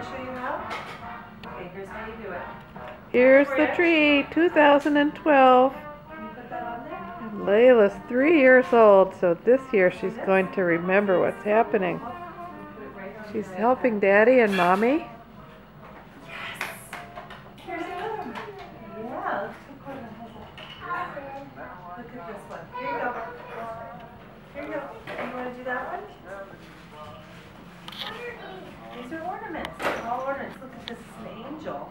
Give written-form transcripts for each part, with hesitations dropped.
to show you how? Okay, here's how you do it. Here's the tree, 2012. Can you put that on there? And Layla's 3 years old, so this year she's going to remember what's happening. Put it right on She's your helping Daddy and Mommy. Yes! Here's another one. Yeah, let's take one that has a... Look at this one. Here you go. Here you go. You want to do that one? These are ornaments. They're all ornaments. Look at this. It's an angel.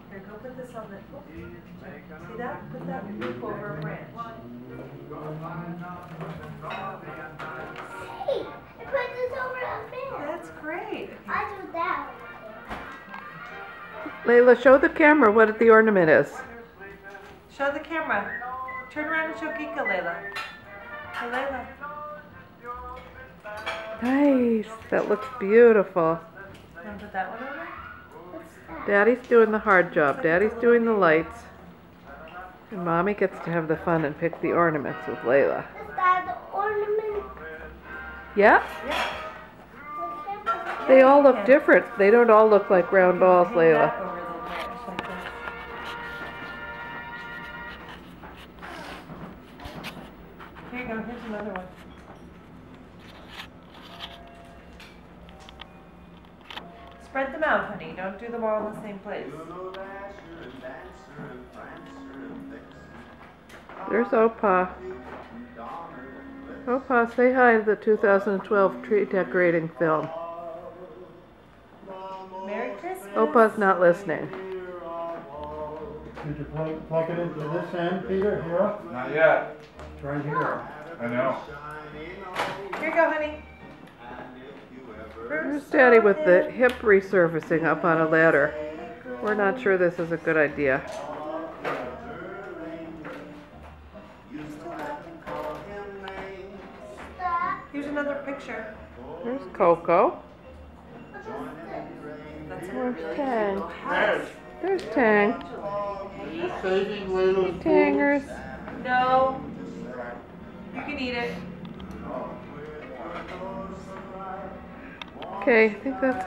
Here, go put this on the... See that? Put that loop over a branch. Hey, I put this over up there. That's great. I do that. Layla, show the camera what the ornament is. Show the camera. Turn around and show Kika, Layla. Hey, Layla. Nice. That looks beautiful. Want to put that one over? Daddy's doing the hard job. Daddy's doing the lights. And Mommy gets to have the fun and pick the ornaments with Layla. Is that the ornament? Yeah? Yeah. They all look different. They don't all look like round balls, Hang Layla. that over the branch like this. Here you go. Here's another one. Spread them out, honey. Don't do them all in the same place. There's Opa. Opa, say hi to the 2012 tree decorating film. Merry Christmas. Opa's not listening. Did you plug it into this end, Peter? Here? Not yet. Right here. I know. Here you go, honey. There's Daddy with the hip resurfacing up on a ladder. We're not sure this is a good idea. Here's another picture. There's Coco. That's a Where's really Tang? cute house. There's Tang. Saving Layla's Tangers. No. You can eat it. Okay, I think that's